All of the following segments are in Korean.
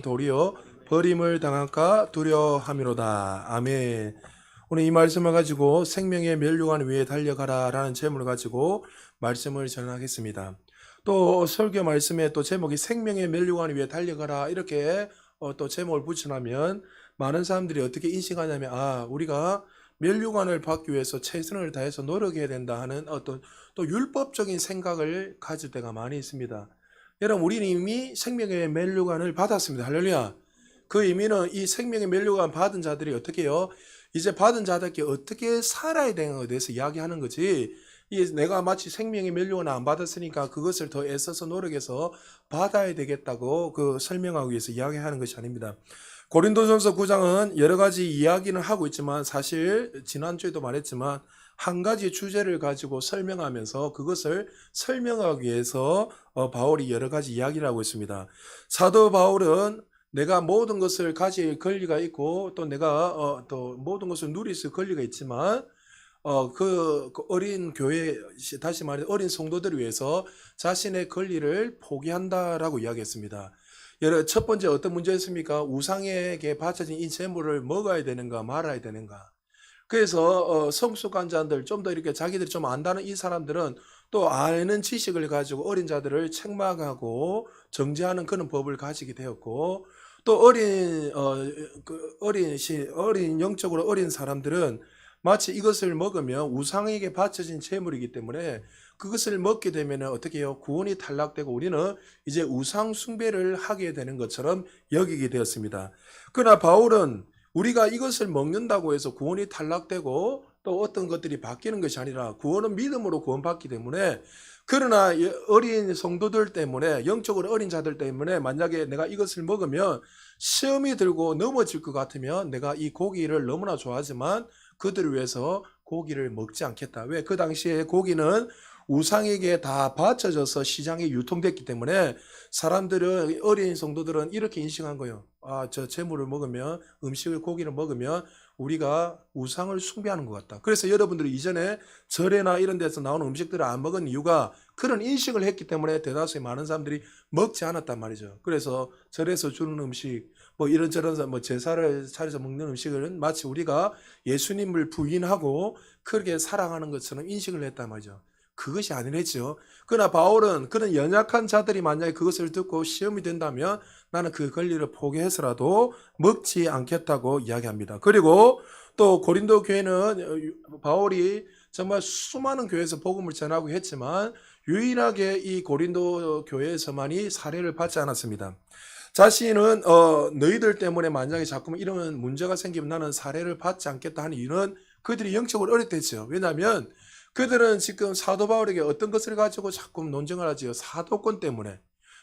도리어 버림을 당할까 두려함이로다. 아멘. 오늘 이 말씀을 가지고 생명의 면류관 위에 달려가라 라는 제목을 가지고 말씀을 전하겠습니다. 또 설교 말씀에 또 제목이 생명의 면류관 위에 달려가라 이렇게 또 제목을 붙여놓으면 많은 사람들이 어떻게 인식하냐면 우리가 면류관을 받기 위해서 최선을 다해서 노력해야 된다 하는 어떤 또 율법적인 생각을 가질 때가 많이 있습니다. 여러분, 우리는 이미 생명의 면류관을 받았습니다. 할렐루야. 그 의미는 이 생명의 면류관 받은 자들이 어떻게 해요? 이제 받은 자들께 어떻게 살아야 되는 것에 대해서 이야기하는 거지. 내가 마치 생명의 면류관을 안 받았으니까 그것을 더 애써서 노력해서 받아야 되겠다고 설명하기 위해서 이야기하는 것이 아닙니다. 고린도전서 9장은 여러 가지 이야기는 하고 있지만 사실 지난주에도 말했지만 한 가지 주제를 가지고 설명하면서 그것을 설명하기 위해서 바울이 여러 가지 이야기를 하고 있습니다. 사도 바울은 내가 모든 것을 가질 권리가 있고 또 내가 또 모든 것을 누릴 수 권리가 있지만 그 어린 교회, 다시 말해 어린 성도들을 위해서 자신의 권리를 포기한다라고 이야기했습니다. 첫 번째 어떤 문제였습니까? 우상에게 바쳐진 이 재물을 먹어야 되는가 말아야 되는가. 그래서 성숙한 자들, 좀 더 이렇게 자기들이 좀 안다는 이 사람들은 또 아는 지식을 가지고 어린 자들을 책망하고 정죄하는 그런 법을 가지게 되었고, 또 어린 영적으로 어린 사람들은 마치 이것을 먹으면 우상에게 바쳐진 재물이기 때문에 그것을 먹게 되면 어떻게 해요? 구원이 탈락되고 우리는 이제 우상 숭배를 하게 되는 것처럼 여기게 되었습니다. 그러나 바울은 우리가 이것을 먹는다고 해서 구원이 탈락되고 또 어떤 것들이 바뀌는 것이 아니라 구원은 믿음으로 구원받기 때문에, 그러나 어린 성도들 때문에, 영적으로 어린 자들 때문에 만약에 내가 이것을 먹으면 시험이 들고 넘어질 것 같으면 내가 이 고기를 너무나 좋아하지만 그들을 위해서 고기를 먹지 않겠다. 왜? 그 당시에 고기는 우상에게 다 바쳐져서 시장에 유통됐기 때문에 사람들은, 어린 성도들은 이렇게 인식한 거예요. 저 재물을 먹으면, 음식을, 고기를 먹으면 우리가 우상을 숭배하는 것 같다. 그래서 여러분들이 이전에 절에나 이런 데서 나오는 음식들을 안 먹은 이유가 그런 인식을 했기 때문에 대다수의 많은 사람들이 먹지 않았단 말이죠. 그래서 절에서 주는 음식, 이런저런 제사를 차려서 먹는 음식은 마치 우리가 예수님을 부인하고 그렇게 사랑하는 것처럼 인식을 했단 말이죠. 그것이 아니랬죠. 그러나 바울은 그런 연약한 자들이 만약에 그것을 듣고 시험이 된다면 나는 그 권리를 포기해서라도 먹지 않겠다고 이야기합니다. 그리고 또 고린도 교회는 바울이 정말 수많은 교회에서 복음을 전하고 했지만 유일하게 이 고린도 교회에서만이 살해를 받지 않았습니다. 자신은 너희들 때문에 만약에 자꾸만 이런 문제가 생기면 나는 살해를 받지 않겠다 하는 이유는 그들이 영적으로 어렸댔죠. 왜냐하면 그들은 지금 사도 바울에게 어떤 것을 가지고 자꾸 논쟁을 하지요. 사도권 때문에.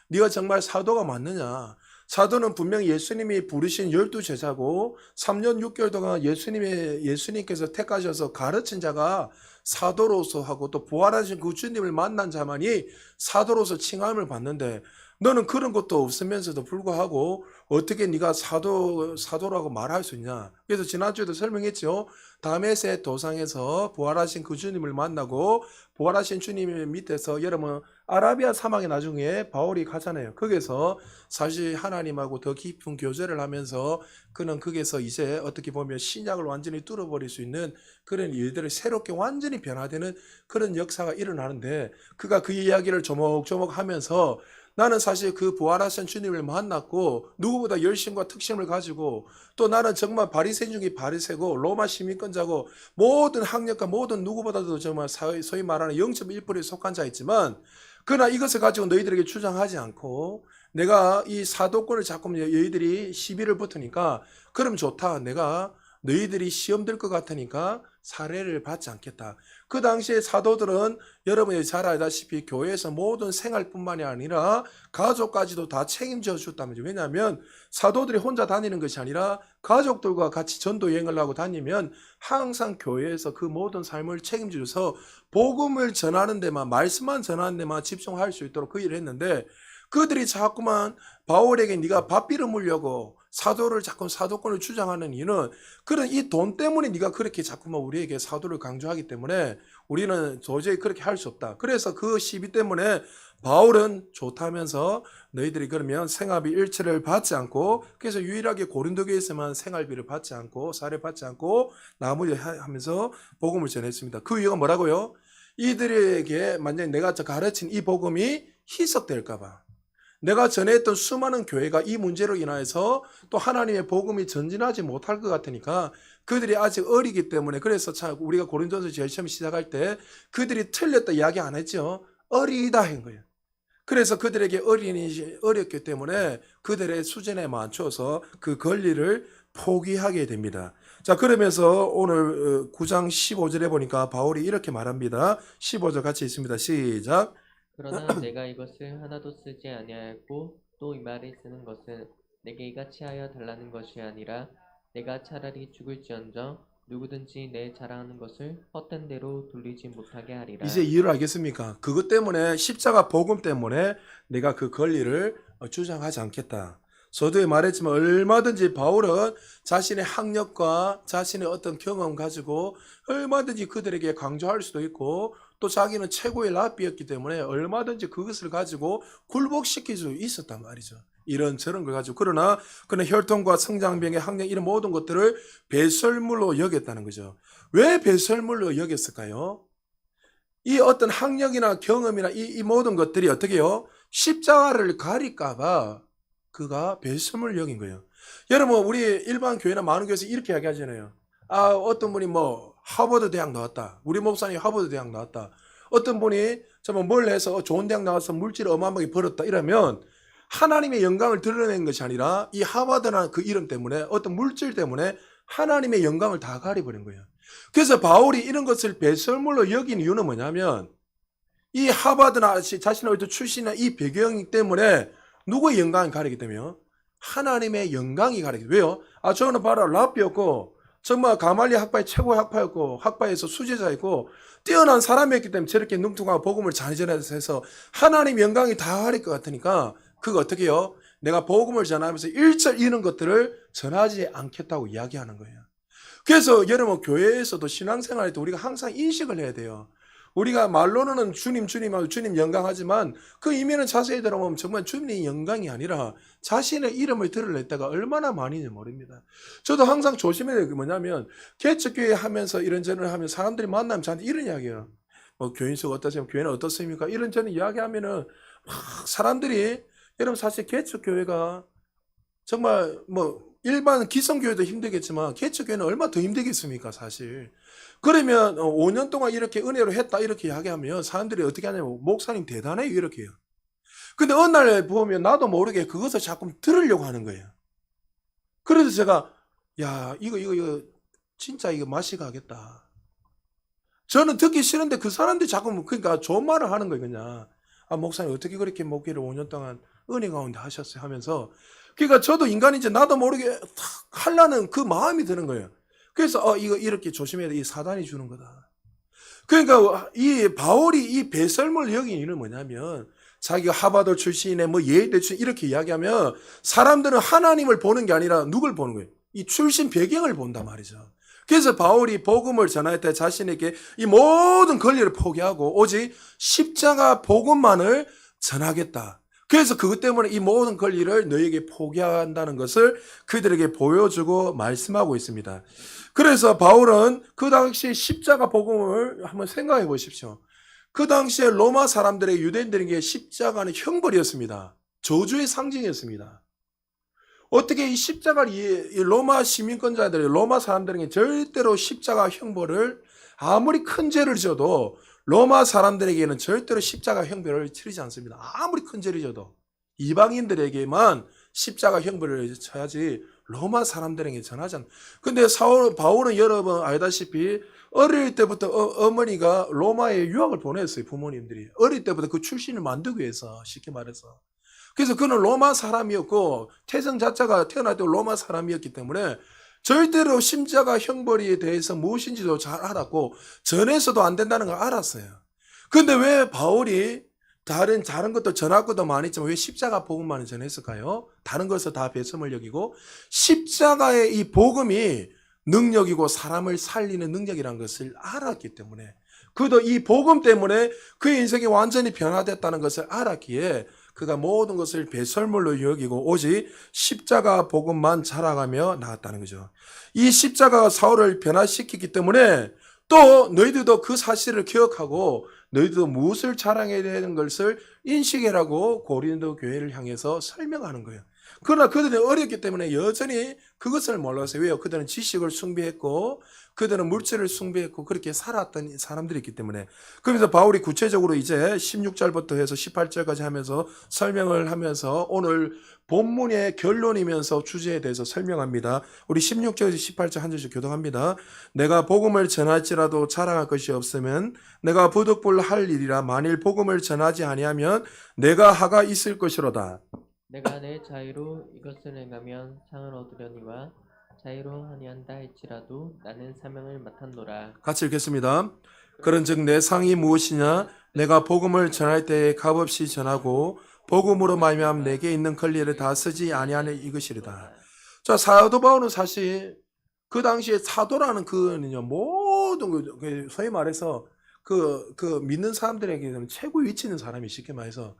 네가 정말 사도가 맞느냐? 사도는 분명히 예수님이 부르신 12제자고 3년 6개월 동안 예수님께서 택하셔서 가르친 자가 사도로서 하고 또 부활하신 그 주님을 만난 자만이 사도로서 칭함을 받는데 너는 그런 것도 없으면서도 불구하고 어떻게 네가 사도라고 말할 수 있냐? 그래서 지난주에도 설명했죠. 다메섹 도상에서 부활하신 그 주님을 만나고 부활하신 주님 밑에서 여러분 아라비아 사막에 나중에 바울이 가잖아요. 거기서 사실 하나님하고 더 깊은 교제를 하면서 그는 거기서 이제 어떻게 보면 신약을 완전히 뚫어버릴 수 있는 그런 일들을 새롭게 완전히 변화되는 그런 역사가 일어나는데, 그가 그 이야기를 조목조목 하면서 나는 사실 그 부활하신 주님을 만났고 누구보다 열심과 특심을 가지고 또 나는 정말 바리새인 중에 바리새고 로마 시민권자고 모든 학력과 모든 누구보다도 정말 소위 말하는 0.1%에 속한 자였지만, 그러나 이것을 가지고 너희들에게 주장하지 않고 내가 이 사도권을 자꾸 너희들이 시비를 붙으니까 그럼 좋다. 내가 너희들이 시험 들 것 같으니까 살해를 받지 않겠다. 그 당시에 사도들은 여러분이 잘 알다시피 교회에서 모든 생활뿐만이 아니라 가족까지도 다 책임져 줬다면서. 왜냐하면 사도들이 혼자 다니는 것이 아니라 가족들과 같이 전도 여행을 하고 다니면 항상 교회에서 그 모든 삶을 책임져 줘서 복음을 전하는 데만, 말씀만 전하는 데만 집중할 수 있도록 그 일을 했는데, 그들이 자꾸만 바울에게 네가 밥 빌어 물려고 사도를 자꾸 사도권을 주장하는 이유는 그런 이 돈 때문에 네가 그렇게 자꾸만 우리에게 사도를 강조하기 때문에 우리는 도저히 그렇게 할 수 없다. 그래서 그 시비 때문에 바울은 좋다면서 너희들이 그러면 생활비 일체를 받지 않고, 그래서 유일하게 고린도 교회에서만 생활비를 받지 않고 사례 받지 않고 나머지 하면서 복음을 전했습니다. 그 이유가 뭐라고요? 이들에게 만약에 내가 가르친 이 복음이 희석될까 봐, 내가 전했던 수많은 교회가 이 문제로 인하여서 또 하나님의 복음이 전진하지 못할 것 같으니까 그들이 아직 어리기 때문에, 그래서 참 우리가 고린도서 제일 처음 시작할 때 그들이 틀렸다 이야기 안 했죠. 어리다 한 거예요. 그래서 그들에게 어렸기 때문에 그들의 수준에 맞춰서 그 권리를 포기하게 됩니다. 자, 그러면서 오늘 9장 15절에 보니까 바울이 이렇게 말합니다. 15절 같이 있습니다. 시작. 그러나 내가 이것을 하나도 쓰지 아니하였고 또 이 말을 쓰는 것은 내게 이같이 하여 달라는 것이 아니라 내가 차라리 죽을지언정 누구든지 내 자랑하는 것을 헛된 대로 돌리지 못하게 하리라. 이제 이유를 알겠습니까? 그것 때문에, 십자가 복음 때문에 내가 그 권리를 주장하지 않겠다. 서두에 말했지만 얼마든지 바울은 자신의 학력과 자신의 어떤 경험 가지고 얼마든지 그들에게 강조할 수도 있고, 또 자기는 최고의 랍비였기 때문에 얼마든지 그것을 가지고 굴복시킬 수 있었단 말이죠. 이런저런 걸 가지고. 그러나 그는 혈통과 성장병의 학력 이런 모든 것들을 배설물로 여겼다는 거죠. 왜 배설물로 여겼을까요? 이 어떤 학력이나 경험이나 이 모든 것들이 어떻게 해요? 십자가를 가릴까봐 그가 배설물을 여긴 거예요. 여러분, 우리 일반 교회나 많은 교회에서 이렇게 이야기하잖아요. 아, 어떤 분이 뭐 하버드 대학 나왔다. 우리 목사님이 하버드 대학 나왔다. 어떤 분이 정말 뭘 해서 좋은 대학 나와서 물질을 어마어마하게 벌었다. 이러면 하나님의 영광을 드러낸 것이 아니라 이 하버드라는 그 이름 때문에, 어떤 물질 때문에 하나님의 영광을 다 가려버린 거예요. 그래서 바울이 이런 것을 배설물로 여긴 이유는 뭐냐면, 이 하버드나 자신의 어떤 출신이나 이 배경 때문에 누구의 영광이 가리기 때문에 하나님의 영광이 가리기. 왜요? 아, 저는 바로 랍비였고 정말 가말리 학파의 최고의 학파였고 학파에서 수제자였고 뛰어난 사람이었기 때문에 저렇게 능통하고 복음을 잘 전해서 하나님 영광이 다 가릴 것 같으니까 그거 어떻게 해요? 내가 복음을 전하면서 일절 이런 것들을 전하지 않겠다고 이야기하는 거예요. 그래서 여러분, 교회에서도 신앙생활할 때 우리가 항상 인식을 해야 돼요. 우리가 말로는 주님 주님하고 주님 영광하지만 그 이면은 자세히 들어보면 정말 주님의 영광이 아니라 자신의 이름을 드러낼 때가 얼마나 많은지 모릅니다. 저도 항상 조심해야 될 게 뭐냐면, 개척교회 하면서 이런저런 하면 사람들이 만나면 저한테 이런 이야기해요. 뭐 교인수가 어떠세요? 교회는 어떻습니까? 이런저런 이야기하면은 막 사람들이, 여러분 사실 개척교회가 정말 뭐 일반 기성교회도 힘들겠지만 개척교회는 얼마나 더 힘들겠습니까, 사실. 그러면 5년 동안 이렇게 은혜로 했다 이렇게 이야기하면 사람들이 어떻게 하냐면 목사님 대단해요 이렇게 해요. 근데 어느 날 보면 나도 모르게 그것을 자꾸 들으려고 하는 거예요. 그래서 제가 야, 이거 진짜 이거 맛이 가겠다. 저는 듣기 싫은데 그 사람들이 자꾸 그러니까 좋은 말을 하는 거예요. 그냥 아, 목사님 어떻게 그렇게 목회를 5년 동안 은혜 가운데 하셨어요 하면서, 그러니까 저도 인간인지 나도 모르게 탁 하려는 그 마음이 드는 거예요. 그래서 이거 이렇게 조심해야 돼. 이 사단이 주는 거다. 그러니까 이 바울이 이 배설물 여긴 이유는 뭐냐면, 자기가 하버드 출신에 뭐 예일대 출신 이렇게 이야기하면 사람들은 하나님을 보는 게 아니라 누굴 보는 거예요? 이 출신 배경을 본단 말이죠. 그래서 바울이 복음을 전할 때 자신에게 이 모든 권리를 포기하고 오직 십자가 복음만을 전하겠다. 그래서 그것 때문에 이 모든 권리를 너에게 포기한다는 것을 그들에게 보여주고 말씀하고 있습니다. 그래서 바울은 그 당시 십자가 복음을 한번 생각해 보십시오. 그 당시에 로마 사람들의, 유대인들에게 십자가는 형벌이었습니다. 저주의 상징이었습니다. 어떻게 이 십자가를 이 로마 시민권자들이, 로마 사람들에게 절대로 십자가 형벌을, 아무리 큰 죄를 져도 로마 사람들에게는 절대로 십자가 형벌을 치르지 않습니다. 아무리 큰 죄를 져도 이방인들에게만 십자가 형벌을 쳐야지 로마 사람들에게 전하지 않습니다. 근데 바울은 여러분 알다시피 어릴 때부터 어머니가 로마에 유학을 보냈어요. 부모님들이 어릴 때부터 그 출신을 만들기 위해서, 쉽게 말해서. 그래서 그는 로마 사람이었고 태생 자체가 태어날 때 로마 사람이었기 때문에 절대로 십자가 형벌에 대해서 무엇인지도 잘 알았고 전해서도 안 된다는 걸 알았어요. 그런데 왜 바울이 다른 것도 전할 것도 많이 있지만 왜 십자가 복음만을 전했을까요? 다른 것을 다 배설물 여기고 십자가의 이 복음이 능력이고 사람을 살리는 능력이라는 것을 알았기 때문에 그도 이 복음 때문에 그의 인생이 완전히 변화됐다는 것을 알았기에 그가 모든 것을 배설물로 여기고 오직 십자가 복음만 자랑하며 나왔다는 거죠. 이 십자가가 사울을 변화시키기 때문에 또 너희들도 그 사실을 기억하고 너희들도 무엇을 자랑해야 되는 것을 인식해라고 고린도 교회를 향해서 설명하는 거예요. 그러나 그들은 어렸기 때문에 여전히 그것을 몰랐어요. 왜요? 그들은 지식을 숭배했고 그들은 물질을 숭배했고 그렇게 살았던 사람들이기 때문에. 그러면서 바울이 구체적으로 이제 16절부터 해서 18절까지 하면서 설명을 하면서 오늘 본문의 결론이면서 주제에 대해서 설명합니다. 우리 16절에서 18절 한 절씩 교독합니다. 내가 복음을 전할지라도 자랑할 것이 없으면 내가 부득불 할 일이라 만일 복음을 전하지 아니하면 내가 하가 있을 것이로다. 내가 내 자유로 이것을 행하면 상을 얻으려니와 자유로 아니한다 할지라도 나는 사명을 맡았노라. 같이 읽겠습니다. 그런즉 내 상이 무엇이냐? 내가 복음을 전할 때에 값없이 전하고 복음으로 말미암아 내게 있는 권리를 다 쓰지 아니하는 이것이리다. 자, 사도 바울은 사실 그 당시에 사도라는 그는요 모든 그 소위 말해서 그 믿는 사람들에게는 최고 위치 있는 사람이 쉽게 말해서.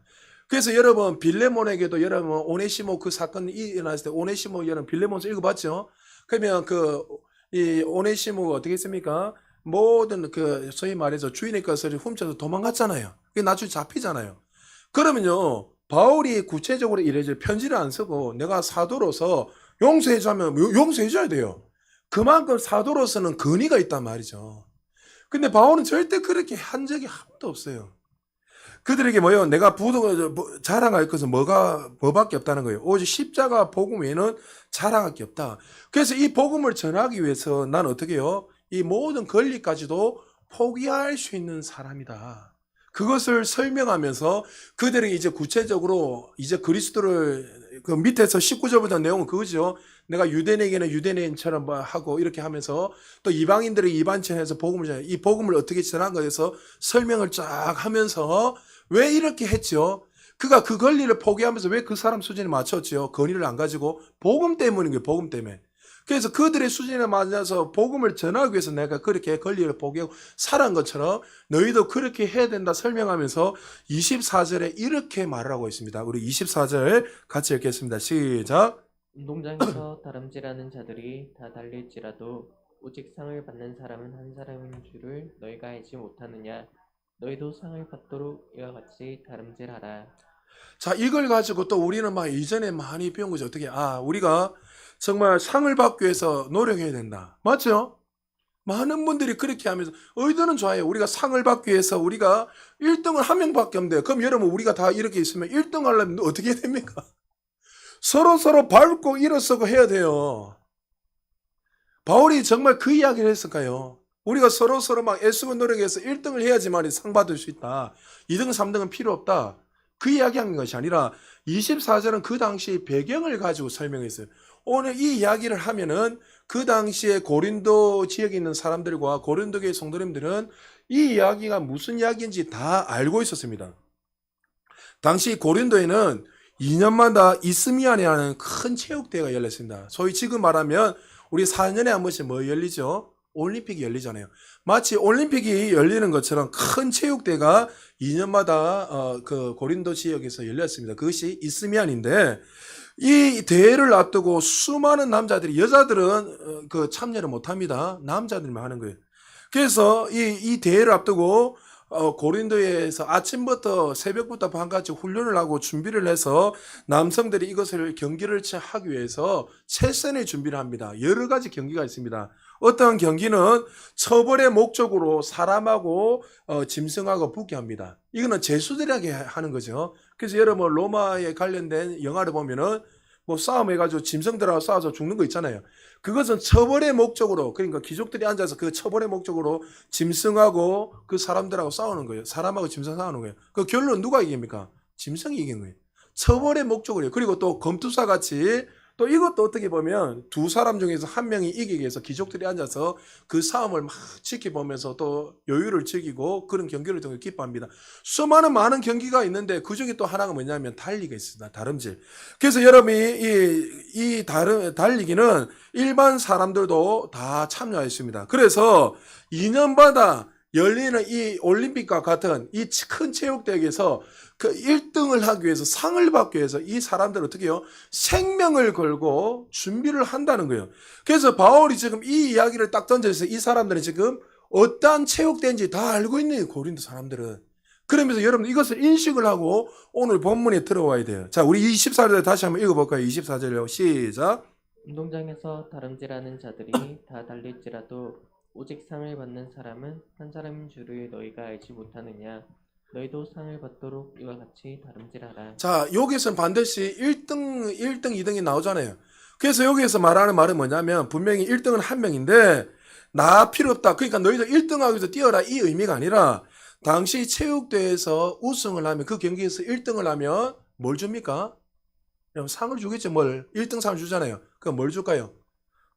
그래서 여러분 빌레몬에게도 여러분 오네시모 그 사건이 일어났을 때 오네시모 여러분 빌레몬서 읽어봤죠? 그러면 이 오네시모가 어떻게 했습니까? 모든 그 소위 말해서 주인의 것을 훔쳐서 도망갔잖아요. 그게 나중에 잡히잖아요. 그러면요 바울이 구체적으로 이래질 편지를 안 쓰고 내가 사도로서 용서해주면 용서해줘야 돼요. 그만큼 사도로서는 권위가 있단 말이죠. 근데 바울은 절대 그렇게 한 적이 한 번도 없어요. 그들에게 뭐요? 내가 자랑할 것은 뭐밖에 없다는 거예요. 오직 십자가 복음 외에는 자랑할 게 없다. 그래서 이 복음을 전하기 위해서 난 어떻게 해요? 이 모든 권리까지도 포기할 수 있는 사람이다. 그것을 설명하면서 그들에게 이제 구체적으로 이제 그리스도를 그 밑에서 19절부터 내용은 그거죠. 내가 유대인에게는 유대인처럼 하고 이렇게 하면서 또 이방인들이 이방처럼 해서 복음을 전해. 이 복음을 어떻게 전한 거에서 설명을 쫙 하면서 왜 이렇게 했죠? 그가 그 권리를 포기하면서 왜 그 사람 수준에 맞췄죠? 권위를 안 가지고 복음 때문인 거예요. 복음 때문에. 그래서 그들의 수준에 맞아서 복음을 전하기 위해서 내가 그렇게 권리를 포기하고 살아온 것처럼 너희도 그렇게 해야 된다 설명하면서 24절에 이렇게 말을 하고 있습니다. 우리 24절 같이 읽겠습니다. 시작. 운동장에서 다름질하는 자들이 다 달릴지라도 오직 상을 받는 사람은 한 사람인 줄을 너희가 알지 못하느냐? 너희도 상을 받도록 이와 같이 다름질하라. 자, 이걸 가지고 또 우리는 막 이전에 많이 배운 거죠. 어떻게? 우리가 정말 상을 받기 위해서 노력해야 된다. 맞죠? 많은 분들이 그렇게 하면서 의도는 좋아요. 우리가 상을 받기 위해서 우리가 1등을 한 명밖에 없는데 그럼 여러분 우리가 다 이렇게 있으면 1등 하려면 어떻게 해야 됩니까? 서로 밟고 일어서고 해야 돼요. 바울이 정말 그 이야기를 했을까요? 우리가 서로 막 애쓰고 노력해서 1등을 해야지만 상 받을 수 있다. 2등, 3등은 필요 없다. 그 이야기한 것이 아니라 24절은 그 당시 배경을 가지고 설명했어요. 오늘 이 이야기를 하면은 그 당시에 고린도 지역에 있는 사람들과 고린도교의 성도님들은 이 이야기가 무슨 이야기인지 다 알고 있었습니다. 당시 고린도에는 2년마다 이스미안이라는 큰 체육대회가 열렸습니다. 소위 지금 말하면 우리 4년에 한 번씩 뭐 열리죠? 올림픽이 열리잖아요. 마치 올림픽이 열리는 것처럼 큰 체육대회가 2년마다 그 고린도 지역에서 열렸습니다. 그것이 이스미안인데 이 대회를 앞두고 수많은 남자들이 여자들은 그 참여를 못합니다. 남자들만 하는 거예요. 그래서 이 대회를 앞두고 고린도에서 아침부터 새벽부터 밤까지 훈련을 하고 준비를 해서 남성들이 이것을 경기를 하기 위해서 최선의 준비를 합니다. 여러 가지 경기가 있습니다. 어떤 경기는 처벌의 목적으로 사람하고 짐승하고 붙게 합니다. 이거는 죄수들에게 하는 거죠. 그래서 여러분 로마에 관련된 영화를 보면은 뭐 싸움해가지고 짐승들하고 싸워서 죽는 거 있잖아요. 그것은 처벌의 목적으로, 그러니까 귀족들이 앉아서 그 처벌의 목적으로 짐승하고 그 사람들하고 싸우는 거예요. 사람하고 짐승 싸우는 거예요. 그 결론 누가 이깁니까? 짐승이 이긴 거예요. 처벌의 목적으로요. 그리고 또 검투사 같이 또 이것도 어떻게 보면 두 사람 중에서 한 명이 이기기 위해서 귀족들이 앉아서 그 싸움을 막 지켜보면서 또 여유를 즐기고 그런 경기를 통해 기뻐합니다. 수많은 많은 경기가 있는데 그 중에 또 하나가 뭐냐면 달리기가 있습니다. 다름질. 그래서 여러분이 달리기는 일반 사람들도 다 참여했습니다. 그래서 2년마다 열리는 이 올림픽과 같은 이 큰 체육대회에서 그 1등을 하기 위해서 상을 받기 위해서 이 사람들 어떻게 해요? 생명을 걸고 준비를 한다는 거예요. 그래서 바울이 지금 이 이야기를 딱 던져서 이 사람들은 지금 어떠한 체육대회인지 다 알고 있는 고린도 사람들은. 그러면서 여러분 이것을 인식을 하고 오늘 본문에 들어와야 돼요. 자, 우리 24절 다시 한번 읽어볼까요? 24절요. 시작. 운동장에서 다름질하는 자들이 다 달릴지라도 오직 상을 받는 사람은 한 사람인 줄을 너희가 알지 못하느냐. 너희도 상을 받도록 이와 같이 다름질하라. 자, 여기서는 반드시 1등, 2등이 나오잖아요. 그래서 여기에서 말하는 말은 뭐냐면 분명히 1등은 한 명인데 나 필요 없다. 그러니까 너희들 1등하기 위해서 뛰어라 이 의미가 아니라 당시 체육대회에서 우승을 하면 그 경기에서 1등을 하면 뭘 줍니까? 그럼 상을 주겠죠. 뭘? 1등 상을 주잖아요. 그럼 뭘 줄까요?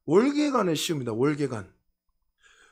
월계관을 씌웁니다. 월계관.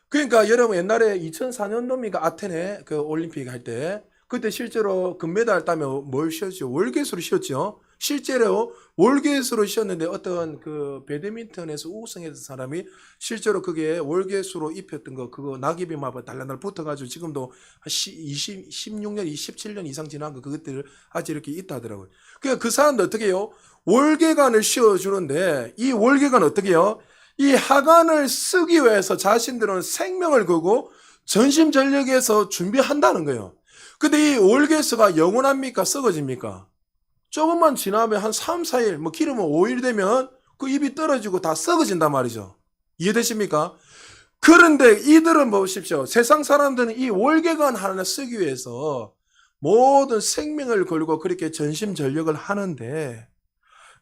그러니까 여러분 옛날에 2004년도입니까? 아테네 그 올림픽 할 때 그때 실제로 금메달 따면 뭘 씌웠죠? 월계수로 씌웠죠. 실제로 월계수로 씌웠는데 어떤 그 배드민턴에서 우승했던 사람이 실제로 그게 월계수로 입혔던 거 그거 낙엽이 막 달라달 붙어가지고 지금도 한 16년, 27년 이상 지난 거 그것들 아직 이렇게 있다 하더라고요. 그러니까 그 사람들 어떻게 해요? 월계관을 씌워주는데 이 월계관 어떻게 해요? 이 하관을 쓰기 위해서 자신들은 생명을 걸고 전심전력에서 준비한다는 거예요. 근데 이 월계수가 영원합니까? 썩어집니까? 조금만 지나면 한 3, 4일, 뭐 길으면 5일 되면 그 잎이 떨어지고 다 썩어진단 말이죠. 이해되십니까? 그런데 이들은 보십시오. 세상 사람들은 이 월계관 하나 쓰기 위해서 모든 생명을 걸고 그렇게 전심전력을 하는데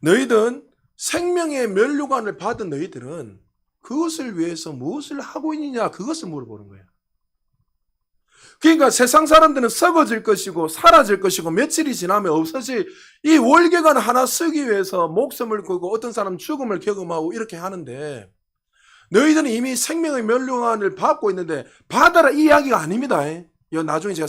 너희들은 생명의 면류관을 받은 너희들은 그것을 위해서 무엇을 하고 있느냐 그것을 물어보는 거예요. 그러니까 세상 사람들은 썩어질 것이고 사라질 것이고 며칠이 지나면 없어질 이 월계관 하나 쓰기 위해서 목숨을 걸고 어떤 사람은 죽음을 경험하고 이렇게 하는데 너희들은 이미 생명의 면류관을 받고 있는데 받아라 이 이야기가 아닙니다. 이거 나중에 제가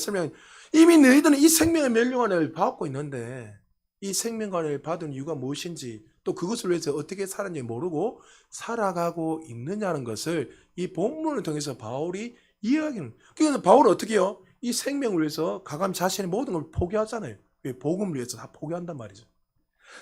이미 너희들은 이 생명의 면류관을 받고 있는데 이 생명관을 받은 이유가 무엇인지 또 그것을 위해서 어떻게 살았는지 모르고 살아가고 있느냐는 것을 이 본문을 통해서 바울이 이야기는. 그래서 바울은 어떻게 해요? 이 생명을 위해서 가감 자신의 모든 걸 포기하잖아요. 복음을 위해서 다 포기한단 말이죠.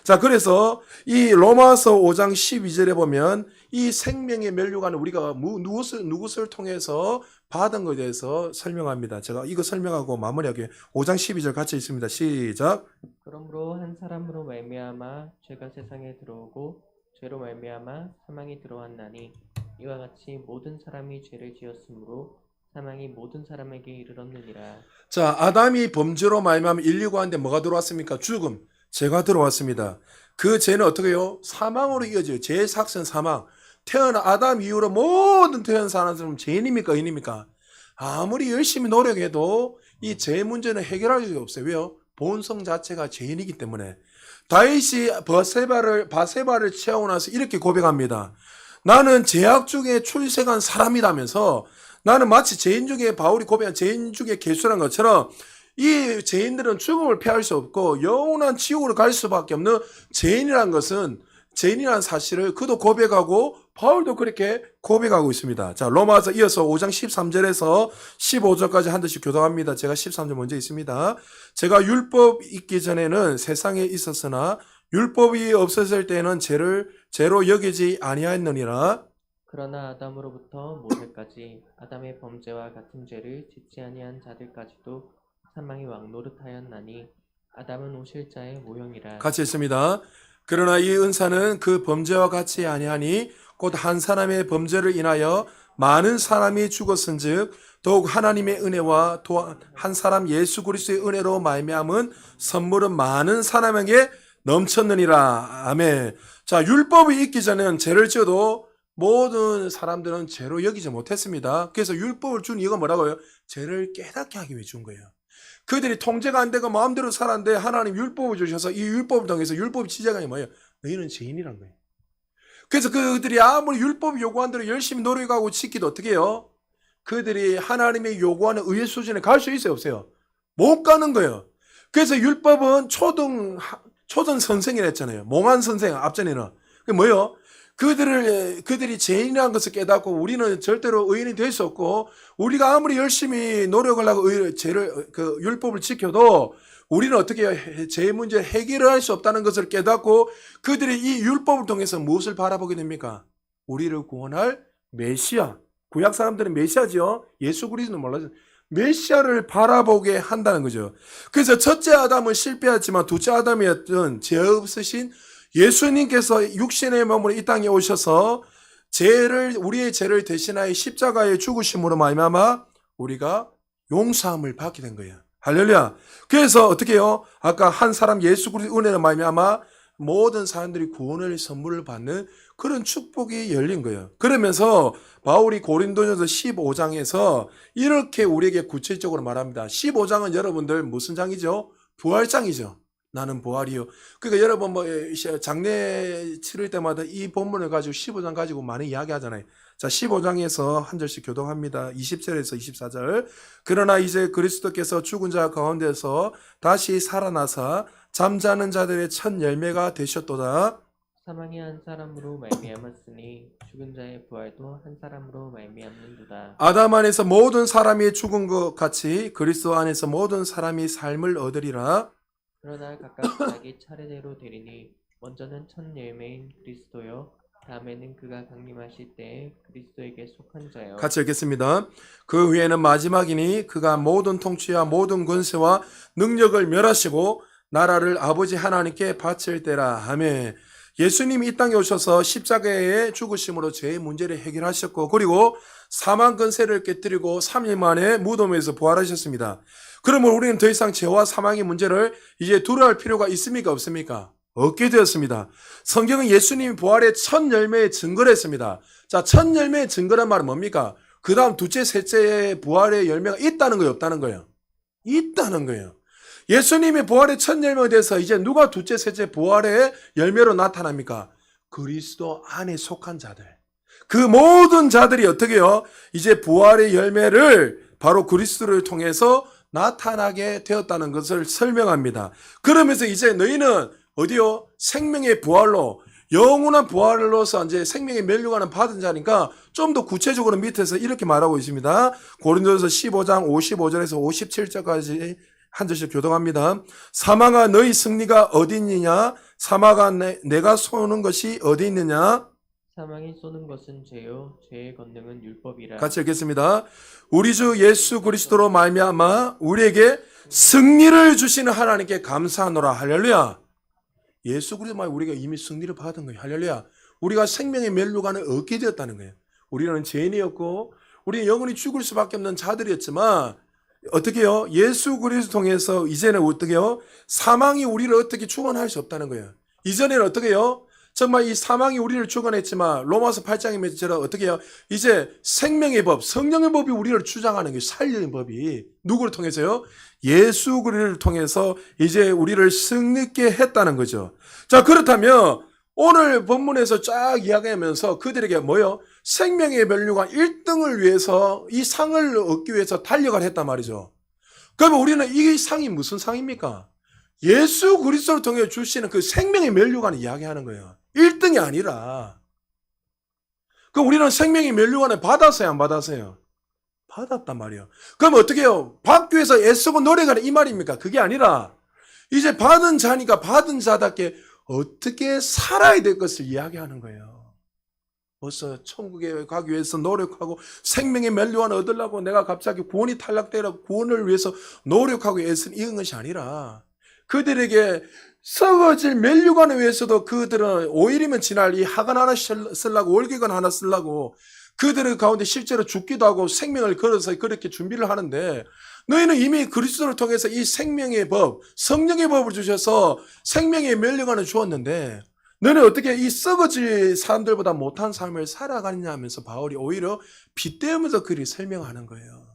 자, 그래서 이 로마서 5장 12절에 보면 이 생명의 면류관을 우리가 누구를 통해서 받은 것에 대해서 설명합니다. 제가 이거 설명하고 마무리하게 5장 12절 같이 있습니다. 시작. 그러므로 한 사람으로 말미암아 죄가 세상에 들어오고 죄로 말미암아 사망이 들어왔나니 이와 같이 모든 사람이 죄를 지었으므로 사망이 모든 사람에게 이르렀느니라. 자, 아담이 범죄로 말미암아 인류가 한데 뭐가 들어왔습니까? 죽음. 죄가 들어왔습니다. 그 죄는 어떻게 해요? 사망으로 이어져요. 죄의 삭선 사망. 태어난 아담 이후로 모든 태어난 사람들은 죄인입니까? 의인입니까? 아무리 열심히 노력해도 이 죄 문제는 해결할 수 없어요. 왜요? 본성 자체가 죄인이기 때문에. 다윗이 바세바를 취하고 나서 이렇게 고백합니다. 나는 죄악 중에 출생한 사람이라면서 나는 마치 죄인 중에 바울이 고백한 죄인 중에 개수란 것처럼 이 죄인들은 죽음을 피할 수 없고 영원한 지옥으로 갈 수밖에 없는 죄인이라는 것은 죄인이라는 사실을 그도 고백하고 바울도 그렇게 고백하고 있습니다. 자, 로마서 이어서 5장 13절에서 15절까지 한 절씩 교독합니다. 제가 13절 먼저 있습니다. 제가 율법 있기 전에는 세상에 있었으나 율법이 없었을 때는 죄로 여기지 아니하였느니라. 그러나 아담으로부터 모세까지 아담의 범죄와 같은 죄를 짓지 아니한 자들까지도 사망이 왕노릇하였나니 아담은 오실 자의 모형이라. 같이 있습니다. 그러나 이 은사는 그 범죄와 같이 아니하니 곧 한 사람의 범죄를 인하여 많은 사람이 죽었은즉 더욱 하나님의 은혜와 또한 한 사람 예수 그리스도의 은혜로 말미암은 선물은 많은 사람에게 넘쳤느니라. 아멘. 자, 율법이 있기 전에는 죄를 지어도 모든 사람들은 죄로 여기지 못했습니다. 그래서 율법을 준 이유가 뭐라고요? 죄를 깨닫게 하기 위해 준 거예요. 그들이 통제가 안 되고 마음대로 살았는데 하나님 율법을 주셔서 이 율법을 통해서 율법의 지적이 뭐예요? 너희는 죄인이란 거예요. 그래서 그들이 아무리 율법 요구한 대로 열심히 노력하고 지키도 어떻게 해요? 그들이 하나님의 요구하는 의의 수준에 갈 수 있어요, 없어요? 못 가는 거예요. 그래서 율법은 초등 선생이라 했잖아요. 몽한 선생, 앞전에는. 그게 뭐예요? 그들이 죄인이라는 것을 깨닫고 우리는 절대로 의인이 될 수 없고, 우리가 아무리 열심히 노력을 하고 율법을 지켜도 우리는 어떻게 해요? 죄의 문제를 해결을 할 수 없다는 것을 깨닫고 그들이 이 율법을 통해서 무엇을 바라보게 됩니까? 우리를 구원할 메시아. 구약 사람들은 메시아지요. 예수 그리스도는 몰라요. 메시아를 바라보게 한다는 거죠. 그래서 첫째 아담은 실패했지만 둘째 아담이었던 죄 없으신 예수님께서 육신의 몸으로 이 땅에 오셔서 우리의 죄를 대신하여 십자가에 죽으심으로 말미암아 우리가 용서함을 받게 된 거예요. 할렐루야. 그래서 어떻게 해요? 아까 한 사람 예수 그리스도 은혜로 말미암아 모든 사람들이 구원을 선물을 받는 그런 축복이 열린 거예요. 그러면서 바울이 고린도전서 15장에서 이렇게 우리에게 구체적으로 말합니다. 15장은 여러분들 무슨 장이죠? 부활장이죠. 나는 부활이요. 그러니까 여러분 장례 치를 때마다 이 본문을 가지고 15장 가지고 많이 이야기하잖아요. 자, 15장에서 한 절씩 교독합니다. 20절에서 24절. 그러나 이제 그리스도께서 죽은 자 가운데서 다시 살아나사 잠자는 자들의 첫 열매가 되셨도다. 사망이 한 사람으로 말미암았으니 죽은 자의 부활도 한 사람으로 말미암는도다. 아담 안에서 모든 사람이 죽은 것 같이 그리스도 안에서 모든 사람이 삶을 얻으리라. 그러나 각각 자기 차례대로 되리니 먼저는 첫 열매인 그리스도요 다음에는 그가 강림하실 때에 그리스도에게 속한 자요. 같이 읽겠습니다. 그 후에는 마지막이니 그가 모든 통치와 모든 권세와 능력을 멸하시고 나라를 아버지 하나님께 바칠 때라. 아멘. 예수님이 이 땅에 오셔서 십자가에 죽으심으로 죄의 문제를 해결하셨고 그리고 사망 권세를 깨뜨리고 3일 만에 무덤에서 부활하셨습니다. 그러면 우리는 더 이상 죄와 사망의 문제를 이제 두려워할 필요가 있습니까? 없습니까? 없게 되었습니다. 성경은 예수님이 부활의 첫 열매의 증거를 했습니다. 자, 첫 열매의 증거란 말은 뭡니까? 그 다음 둘째, 셋째의 부활의 열매가 있다는 거예요? 없다는 거예요? 있다는 거예요. 예수님이 부활의 첫 열매에 대해서 이제 누가 둘째, 셋째 부활의 열매로 나타납니까? 그리스도 안에 속한 자들. 그 모든 자들이 어떻게 해요? 이제 부활의 열매를 바로 그리스도를 통해서 나타나게 되었다는 것을 설명합니다. 그러면서 이제 너희는 어디요? 생명의 부활로, 영원한 부활로서 이제 생명의 면류관을 받은 자니까 좀 더 구체적으로 밑에서 이렇게 말하고 있습니다. 고린도전서 15장 55절에서 57절까지 한 절씩 교독합니다. 사망아 너희 승리가 어디 있느냐? 사망아 내가 쏘는 것이 어디 있느냐? 사망이 쏘는 것은 죄요 죄의 권능은 율법이라. 같이 읽겠습니다. 우리 주 예수 그리스도로 말미암아 우리에게 승리를 주시는 하나님께 감사하노라. 할렐루야. 예수 그리스도만 우리가 이미 승리를 받은 거예요. 할렐루야. 우리가 생명의 멸류관을 얻게 되었다는 거예요. 우리는 죄인이었고 우리는 영원히 죽을 수밖에 없는 자들이었지만 어떻게 해요? 예수 그리스도 통해서 이제는 어떻게 해요? 사망이 우리를 어떻게 주관할 수 없다는 거예요. 이전에는 어떻게 해요? 정말 이 사망이 우리를 주관했지만 로마서 8장의 메시지처럼 어떻게 해요? 이제 생명의 법, 성령의 법이 우리를 주장하는 게 살리는 법이 누구를 통해서요? 예수 그리스도를 통해서 이제 우리를 승리케 했다는 거죠. 자, 그렇다면 오늘 본문에서 쫙 이야기하면서 그들에게 뭐요? 생명의 멸류관 1등을 위해서 이 상을 얻기 위해서 달려가려 했단 말이죠. 그러면 우리는 이 상이 무슨 상입니까? 예수 그리스도를 통해 주시는 그 생명의 멸류관을 이야기하는 거예요. 1등이 아니라. 그럼 우리는 생명의 멸류관을 받았어요, 안 받았어요? 받았단 말이에요. 그럼 어떻게 해요? 받기 위해서 애쓰고 노력하는 이 말입니까? 그게 아니라 이제 받은 자니까 받은 자답게 어떻게 살아야 될 것을 이야기하는 거예요. 벌써 천국에 가기 위해서 노력하고 생명의 멸류관을 얻으려고 내가 갑자기 구원이 탈락되라고 구원을 위해서 노력하고 애쓰는 이런 것이 아니라 그들에게 썩어질 멸류관을 위해서도 그들은 5일이면 지날 이 학원 하나 쓰려고 월계관 하나 쓰려고 그들의 가운데 실제로 죽기도 하고 생명을 걸어서 그렇게 준비를 하는데 너희는 이미 그리스도를 통해서 이 생명의 법, 성령의 법을 주셔서 생명의 멸류관을 주었는데 너는 어떻게 이 썩어질 사람들보다 못한 삶을 살아가느냐 하면서 바울이 오히려 빗대우면서 그리 설명하는 거예요.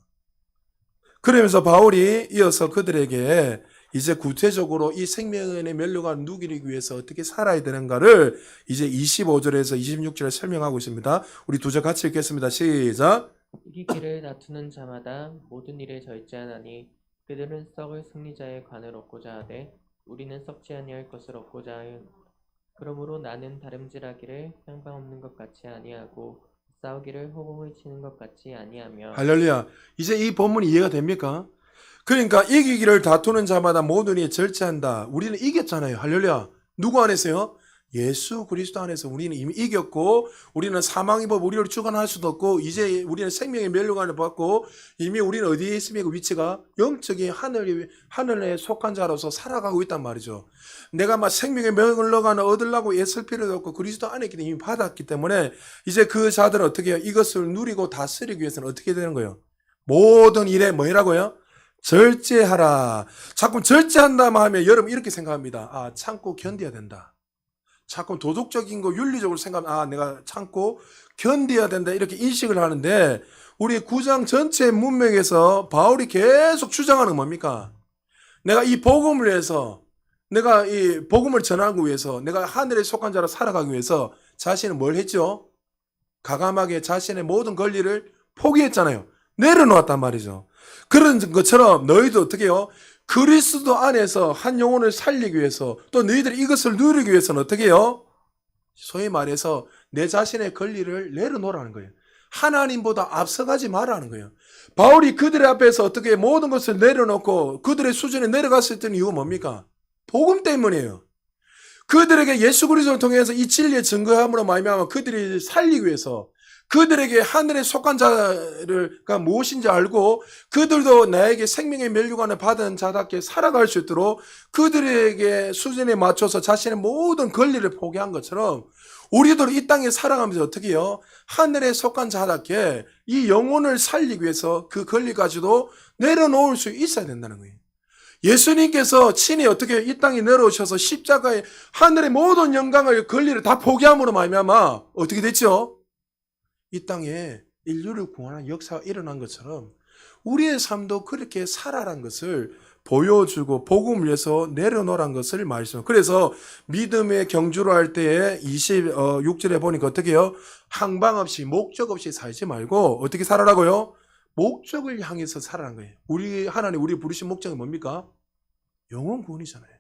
그러면서 바울이 이어서 그들에게 이제 구체적으로 이 생명의 면류관을 누리기 위해서 어떻게 살아야 되는가를 이제 25절에서 26절에 설명하고 있습니다. 우리 두 절 같이 읽겠습니다. 시작. 이기기를 다투는 자마다 모든 일에 절제하나니 그들은 썩을 승리자의 관을 얻고자 하되 우리는 썩지 아니할 것을 얻고자 하여 그러므로 나는 다름질하기를 향방 없는 것 같이 아니하고 싸우기를 호공을 치는 것 같이 아니하며 할렐루야. 이제 이 본문이 이해가 됩니까? 그러니까 이기기를 다투는 자마다 모든 일에 절제한다. 우리는 이겼잖아요. 할렐루야. 누구 안에서요? 예수 그리스도 안에서 우리는 이미 이겼고, 우리는 사망의 법 우리를 주관할 수도 없고, 이제 우리는 생명의 멸류관을 받고, 이미 우리는 어디에 있습니까? 위치가 영적인 하늘에 속한 자로서 살아가고 있단 말이죠. 내가 막 생명의 멸류관을 얻으려고 애쓸 필요도 없고 그리스도 안에 있기 때문에 이미 받았기 때문에 이제 그 자들은 어떻게 해요? 이것을 누리고 다스리기 위해서는 어떻게 되는 거예요? 모든 일에 뭐라고요? 절제하라. 자꾸 절제한다만 하면 여러분 이렇게 생각합니다. 아, 참고 견뎌야 된다. 자꾸 도덕적인 거 윤리적으로 생각하면 아, 내가 참고 견뎌야 된다 이렇게 인식을 하는데, 우리 9장 전체 문맥에서 바울이 계속 주장하는 건 뭡니까? 내가 이 복음을 위해서, 내가 이 복음을 전하기 위해서, 내가 하늘에 속한 자로 살아가기 위해서 자신은 뭘 했죠? 가감하게 자신의 모든 권리를 포기했잖아요. 내려놓았단 말이죠. 그런 것처럼 너희도 어떻게 해요? 그리스도 안에서 한 영혼을 살리기 위해서, 또 너희들이 이것을 누리기 위해서는 어떻게 해요? 소위 말해서 내 자신의 권리를 내려놓으라는 거예요. 하나님보다 앞서가지 말라는 거예요. 바울이 그들의 앞에서 어떻게 모든 것을 내려놓고 그들의 수준에 내려갔을 때는 이유가 뭡니까? 복음 때문이에요. 그들에게 예수 그리스도를 통해서 이 진리의 증거함으로 말미암아 그들이 살리기 위해서, 그들에게 하늘에 속한 자가 무엇인지 알고 그들도 나에게 생명의 멸류관을 받은 자답게 살아갈 수 있도록 그들에게 수준에 맞춰서 자신의 모든 권리를 포기한 것처럼, 우리도 이 땅에 살아가면서 어떻게 해요? 하늘에 속한 자답게 이 영혼을 살리기 위해서 그 권리까지도 내려놓을 수 있어야 된다는 거예요. 예수님께서 친히 어떻게 이 땅에 내려오셔서 십자가에 하늘의 모든 영광을 권리를 다 포기함으로 말미암아 어떻게 됐죠? 이 땅에 인류를 구원한 역사가 일어난 것처럼 우리의 삶도 그렇게 살아란 것을 보여주고 복음을 위해서 내려놓으란 것을 말씀합니다. 그래서 믿음의 경주를 할 때에 26절에 보니까 어떻게 해요? 항방 없이 목적 없이 살지 말고 어떻게 살아라고요? 목적을 향해서 살아라는 거예요. 우리 부르신 목적은 뭡니까? 영혼 구원이잖아요.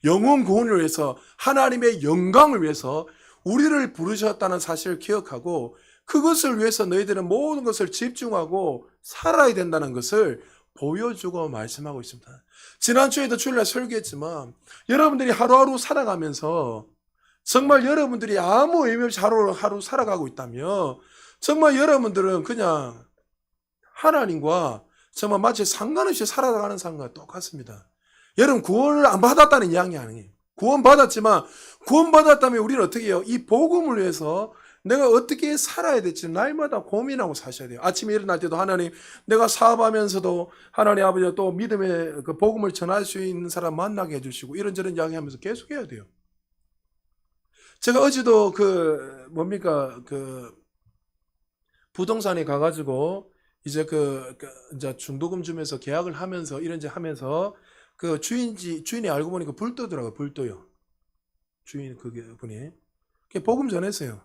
영혼 구원을 위해서, 하나님의 영광을 위해서 우리를 부르셨다는 사실을 기억하고 그것을 위해서 너희들은 모든 것을 집중하고 살아야 된다는 것을 보여주고 말씀하고 있습니다. 지난주에도 주일날 설교했지만 여러분들이 하루하루 살아가면서 정말 여러분들이 아무 의미 없이 하루 살아가고 있다면 정말 여러분들은 그냥 하나님과 정말 마치 상관없이 살아가는 사람과 똑같습니다. 여러분 구원을 안 받았다는 이야기 아니에요. 구원받았지만, 구원받았다면 우리는 어떻게 해요? 이 복음을 위해서 내가 어떻게 살아야 될지 날마다 고민하고 사셔야 돼요. 아침에 일어날 때도 하나님, 내가 사업하면서도 하나님 아버지 또 믿음의 그 복음을 전할 수 있는 사람 만나게 해주시고 이런저런 이야기하면서 계속 해야 돼요. 제가 어제도 부동산에 가가지고 이제 이제 중도금 주면서 계약을 하면서 이런지 하면서 그 주인이 알고 보니까 불도더라고요. 불도요. 주인 그분이 복음 전했어요.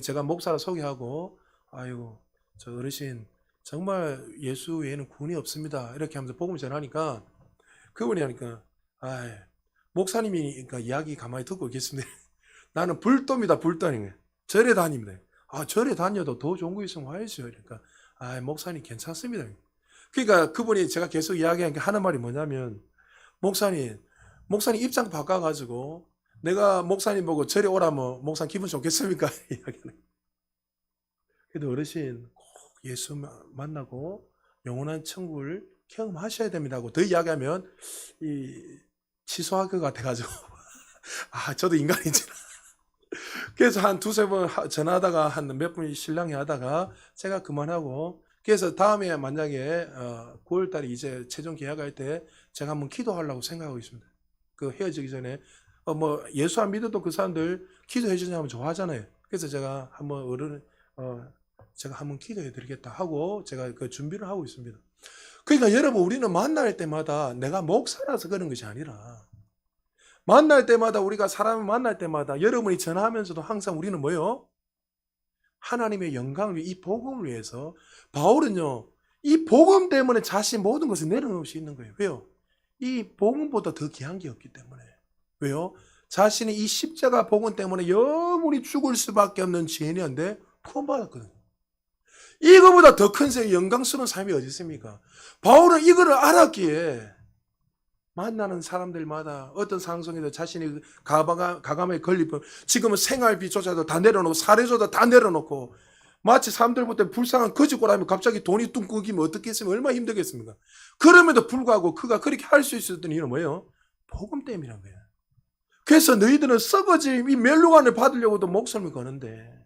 제가 목사를 소개하고, 아이고 저 어르신 정말 예수 외에는 구원이 없습니다 이렇게 하면서 복음 전하니까 그분이 하니까, 목사님이니까 이야기 가만히 듣고 있겠습니다. 나는 불도입니다. 불도 아닌 절에 다닙니다. 절에 다녀도 더 좋은 거 있으면 와야죠. 그러니까 목사님 괜찮습니다. 그러니까 그분이 제가 계속 이야기한 게 하는 말이 뭐냐면, 목사님 입장 바꿔가지고 내가 목사님 보고 절에 오라면 목사님 기분 좋겠습니까? 이야기하는. 그래도 어르신 꼭 예수 만나고 영원한 천국을 경험하셔야 됩니다고 더 이야기하면 취소할 것 같아가지고 저도 인간이지라. 그래서 한 두세 번 전화하다가 한 몇 분 실랑이 하다가 제가 그만하고, 그래서 다음에 만약에 9월 달에 이제 최종 계약할 때 제가 한번 기도하려고 생각하고 있습니다. 그 헤어지기 전에 예수 안 믿어도 그 사람들 기도해 주냐면 좋아하잖아요. 그래서 제가 한번 제가 한번 기도해 드리겠다 하고 제가 그 준비를 하고 있습니다. 그러니까 여러분, 우리는 만날 때마다 내가 목사라서 그런 것이 아니라 만날 때마다, 우리가 사람을 만날 때마다 여러분이 전하면서도 항상 우리는 뭐요? 하나님의 영광을 위해, 이 복음을 위해서. 바울은요, 이 복음 때문에 자신 모든 것을 내려놓을 수 있는 거예요. 왜요? 이 복음보다 더 귀한 게 없기 때문에. 왜요? 자신이 이 십자가 복음 때문에 영원히 죽을 수밖에 없는 죄인이었는데 구원받았거든요. 이거보다 더 큰 영광스러운 삶이 어디 있습니까? 바울은 이거를 알았기에 만나는 사람들마다 어떤 상황에서 자신이 가감에 걸리면, 지금은 생활비조차도 다 내려놓고 사례조차 다 내려놓고 마치 사람들부터 불쌍한 거지꼬라면 갑자기 돈이 뚝 끊기면 어떻겠습니까? 얼마나 힘들겠습니까? 그럼에도 불구하고 그가 그렇게 할 수 있었던 이유는 뭐예요? 복음 때문이란 거예요. 그래서 너희들은 썩어질 이 면류관을 받으려고도 목숨을 거는데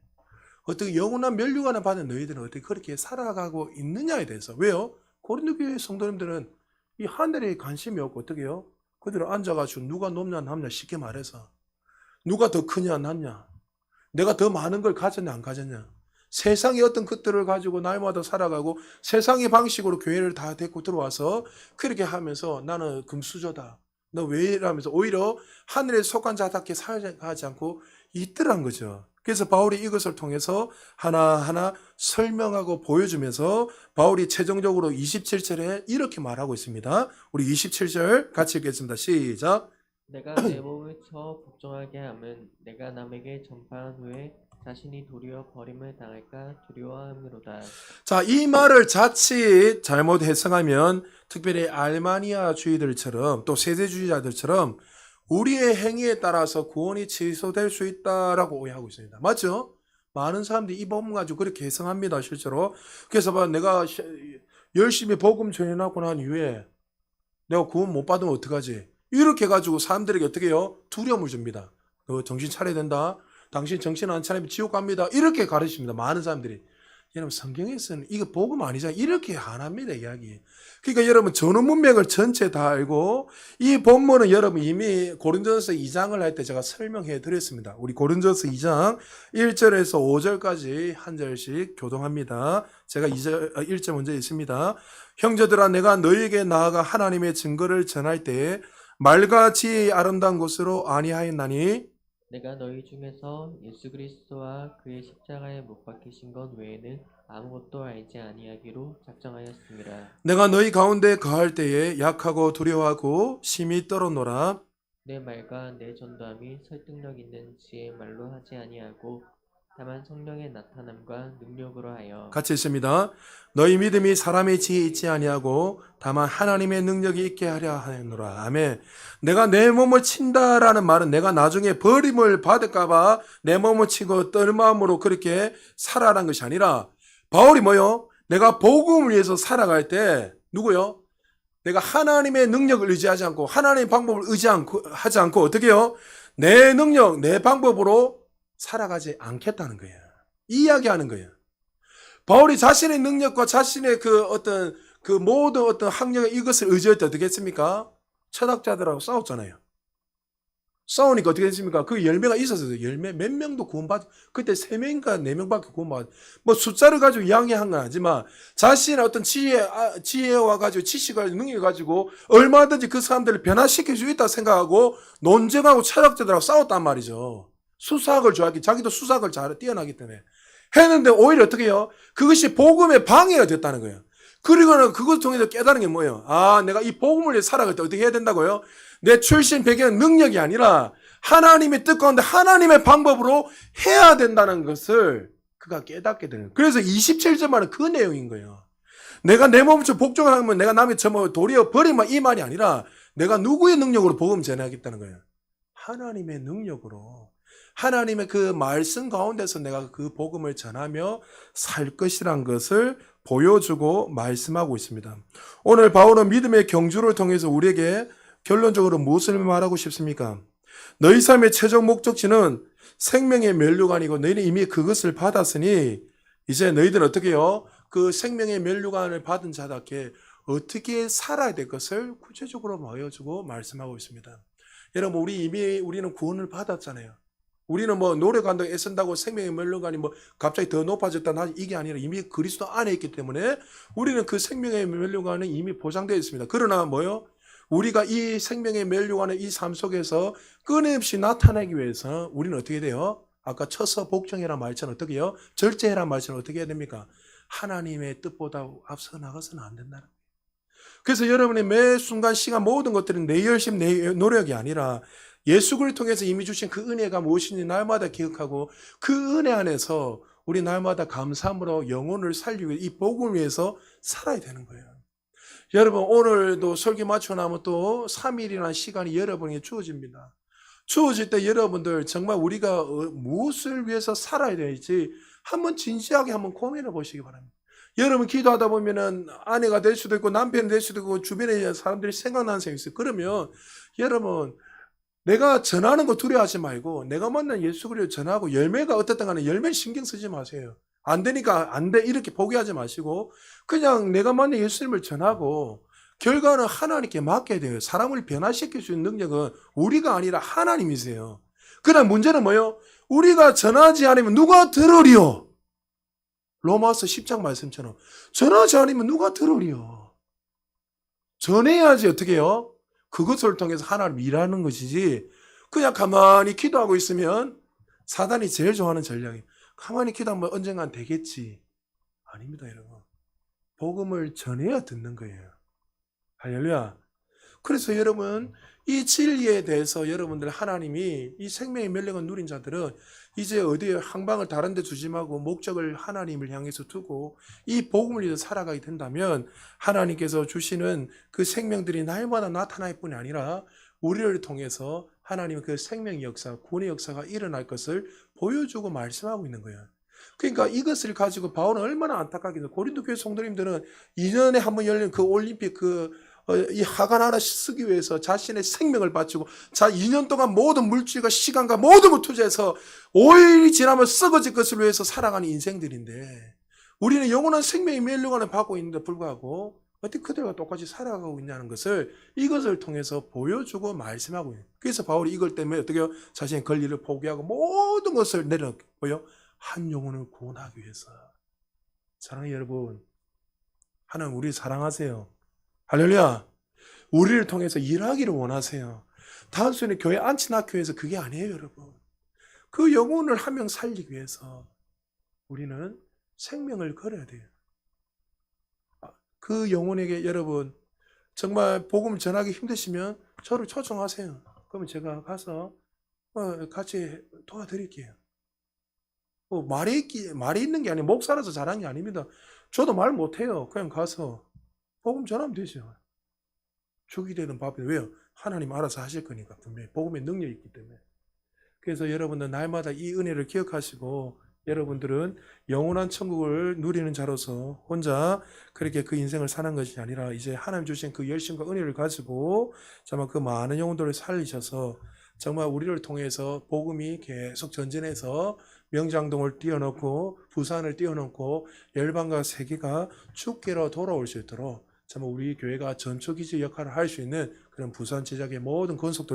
어떻게 영원한 면류관을 받은 너희들은 어떻게 그렇게 살아가고 있느냐에 대해서. 왜요? 고린도 교회 성도님들은 이 하늘에 관심이 없고 어떻게 해요? 그들은 앉아가지고 누가 높냐 남냐, 쉽게 말해서 누가 더 크냐 낫냐, 내가 더 많은 걸 가졌냐 안 가졌냐, 세상의 어떤 것들을 가지고 날마다 살아가고 세상의 방식으로 교회를 다 데리고 들어와서 그렇게 하면서 나는 금수저다, 너 왜 이러면서 오히려 하늘에 속한 자답게 살아가지 않고 있더란 거죠. 그래서 바울이 이것을 통해서 하나하나 설명하고 보여주면서 바울이 최종적으로 27절에 이렇게 말하고 있습니다. 우리 27절 같이 읽겠습니다. 시작. 내가 내 몸을 쳐 복종하게 함은 내가 남에게 전파한 후에 자신이 도리어 버림을 당할까 두려워함이로다. 자, 이 말을 자칫 잘못 해석하면 특별히 알마니아주의들처럼 또 세대주의자들처럼 우리의 행위에 따라서 구원이 취소될 수 있다라고 오해하고 있습니다. 맞죠? 많은 사람들이 이 복음 가지고 그렇게 해석합니다, 실제로. 그래서 내가 열심히 복음 전해놓고 난 이후에 내가 구원 못 받으면 어떡하지? 이렇게 해가지고 사람들에게 어떻게 해요? 두려움을 줍니다. 너 정신 차려야 된다. 당신 정신 안 차리면 지옥 갑니다. 이렇게 가르칩니다, 많은 사람들이. 여러분, 성경에서는 이거 복음 아니잖아요. 이렇게 안 합니다, 이야기. 그러니까 여러분, 전후 문맥을 전체 다 알고, 이 본문은 여러분 이미 고린도전서 2장을 할 때 제가 설명해 드렸습니다. 우리 고린도전서 2장 1절에서 5절까지 한 절씩 교동합니다. 제가 1절 먼저 있습니다. 형제들아, 내가 너희에게 나아가 하나님의 증거를 전할 때 말과 지혜의 아름다운 것으로 아니하였나니, 내가 너희 중에서 예수 그리스도와 그의 십자가에 못 박히신 것 외에는 아무것도 알지 아니하기로 작정하였습니다. 내가 너희 가운데 거할 때에 약하고 두려워하고 심히 떨어노라. 내 말과 내 전도함이 설득력 있는 지혜의 말로 하지 아니하고 다만 성령의 나타남과 능력으로 하여. 같이 있습니다. 너희 믿음이 사람의 지혜에 있지 아니하고 다만 하나님의 능력이 있게 하려 하노라. 아멘. 내가 내 몸을 친다라는 말은 내가 나중에 버림을 받을까봐 내 몸을 치고 떨 마음으로 그렇게 살아라는 것이 아니라, 바울이 뭐요? 내가 복음을 위해서 살아갈 때 누구요? 내가 하나님의 능력을 의지하지 않고 하나님의 방법을 하지 않고 어떻게 해요? 내 능력, 내 방법으로 살아가지 않겠다는 거예요. 이 이야기하는 거예요. 바울이 자신의 능력과 자신의 그 모든 어떤 학력에 이것을 의지할 때 어떻게 했습니까? 철학자들하고 싸웠잖아요. 싸우니까 어떻게 했습니까? 그 열매가 있었어요. 열매 몇 명도 구원받, 그때 3명인가 4명밖에 구원받, 뭐 숫자를 가지고 이야기한 건 아니지만 자신의 어떤 지혜와 가지고 지식을 능력을 가지고 얼마든지 그 사람들을 변화시킬 수 있다 생각하고 논쟁하고 철학자들하고 싸웠단 말이죠. 수사학을 좋아하기, 자기도 수사학을 잘 뛰어나기 때문에 했는데 오히려 어떻게 해요? 그것이 복음의 방해가 됐다는 거예요. 그리고는 그것을 통해서 깨달은 게 뭐예요? 아, 내가 이 복음을 위해 살아갈 때 어떻게 해야 된다고요? 내 출신 배경은 능력이 아니라 하나님의 뜻 가운데 하나님의 방법으로 해야 된다는 것을 그가 깨닫게 되는 거예요. 그래서 27절 말은 그 내용인 거예요. 내가 내 몸을 복종하면 내가 남의 도리어 버리면 이 말이 아니라 내가 누구의 능력으로 복음 전하겠다는 거예요? 하나님의 능력으로. 하나님의 그 말씀 가운데서 내가 그 복음을 전하며 살 것이란 것을 보여주고 말씀하고 있습니다. 오늘 바울은 믿음의 경주를 통해서 우리에게 결론적으로 무엇을 말하고 싶습니까? 너희 삶의 최종 목적지는 생명의 면류관이고 너희는 이미 그것을 받았으니 이제 너희들은 어떻게 해요? 그 생명의 면류관을 받은 자답게 어떻게 살아야 될 것을 구체적으로 보여주고 말씀하고 있습니다. 여러분, 우리는 구원을 받았잖아요. 우리는 뭐 노력한다고 애쓴다고 생명의 멸류관이 뭐 갑자기 더 높아졌다 이게 아니라 이미 그리스도 안에 있기 때문에 우리는 그 생명의 멸류관은 이미 보장되어 있습니다. 그러나 뭐요? 우리가 이 생명의 멸류관의 이 삶 속에서 끊임없이 나타나기 위해서 우리는 어떻게 돼요? 아까 쳐서 복종해라 말처럼 어떻게 해요? 절제해라 말처럼 어떻게 해야 됩니까? 하나님의 뜻보다 앞서 나가서는 안 된다는 거예요. 그래서 여러분의 매 순간 시간 모든 것들은 내 열심, 내 노력이 아니라 예수 그리스도를 통해서 이미 주신 그 은혜가 무엇인지 날마다 기억하고 그 은혜 안에서 우리 날마다 감사함으로 영혼을 살리기 위해 이 복음을 위해서 살아야 되는 거예요. 여러분 오늘도 설교 마치고 나면 또 3일이라는 시간이 여러분에게 주어집니다. 주어질 때 여러분들 정말 우리가 무엇을 위해서 살아야 될지 한번 진지하게 한번 고민해 보시기 바랍니다. 여러분 기도하다 보면은 아내가 될 수도 있고 남편이 될 수도 있고 주변에 사람들이 생각나는 생각이 있어요. 그러면 여러분 내가 전하는 거 두려워하지 말고 내가 만난 예수 그리스도 전하고 열매가 어떻든 간에 열매 신경 쓰지 마세요. 안 되니까 안 돼 이렇게 포기하지 마시고 그냥 내가 만난 예수님을 전하고 결과는 하나님께 맡겨야 돼요. 사람을 변화시킬 수 있는 능력은 우리가 아니라 하나님이세요. 그러나 문제는 뭐예요? 우리가 전하지 않으면 누가 들으리요? 로마서 10장 말씀처럼 전하지 않으면 누가 들으리요? 전해야지 어떻게 해요? 그것을 통해서 하나님 일하는 것이지 그냥 가만히 기도하고 있으면 사단이 제일 좋아하는 전략이에요. 가만히 기도하면 언젠간 되겠지. 아닙니다 여러분. 복음을 전해야 듣는 거예요. 할렐루야. 그래서 여러분 이 진리에 대해서 여러분들 하나님이 이 생명의 멸령을 누린 자들은 이제 어디에 항방을 다른 데 두지 말고 목적을 하나님을 향해서 두고 이 복음을 위해서 살아가게 된다면 하나님께서 주시는 그 생명들이 날마다 나타날 뿐이 아니라 우리를 통해서 하나님의 그 생명의 역사, 구원의 역사가 일어날 것을 보여주고 말씀하고 있는 거예요. 그러니까 이것을 가지고 바울은 얼마나 안타깝겠어요. 고린도 교회 성도님들은 2년에 한 번 열리는 그 올림픽 이 하관 하나 쓰기 위해서 자신의 생명을 바치고 2년 동안 모든 물질과 시간과 모든 걸 투자해서 5일이 지나면 썩어질 것을 위해서 살아가는 인생들인데 우리는 영원한 생명의 멸류관을 받고 있는데 불구하고 어떻게 그들과 똑같이 살아가고 있냐는 것을 이것을 통해서 보여주고 말씀하고 있는. 그래서 바울이 이걸 때문에 어떻게 해요? 자신의 권리를 포기하고 모든 것을 내려놓고요. 한 영혼을 구원하기 위해서. 사랑하는 여러분, 하나님 우리 사랑하세요. 할렐루야. 우리를 통해서 일하기를 원하세요. 단순히 교회 앉혀놓기 위해서 그게 아니에요 여러분. 그 영혼을 한 명 살리기 위해서 우리는 생명을 걸어야 돼요. 그 영혼에게 여러분 정말 복음을 전하기 힘드시면 저를 초청하세요. 그러면 제가 가서 같이 도와드릴게요. 말이 있는 게 아니에요. 목사라서 잘한 게 아닙니다. 저도 말 못해요. 그냥 가서 복음 전하면 되죠. 죽이 되는 밥이 왜요? 하나님 알아서 하실 거니까 분명히 복음의 능력이 있기 때문에. 그래서 여러분들 날마다 이 은혜를 기억하시고 여러분들은 영원한 천국을 누리는 자로서 혼자 그렇게 그 인생을 사는 것이 아니라 이제 하나님 주신 그 열심과 은혜를 가지고 정말 그 많은 영혼들을 살리셔서 정말 우리를 통해서 복음이 계속 전진해서 명장동을 띄워놓고 부산을 띄워놓고 열방과 세계가 주께로 돌아올 수 있도록 정말 우리 교회가 전초기지 역할을 할 수 있는 그런 부산 제작의 모든 건속들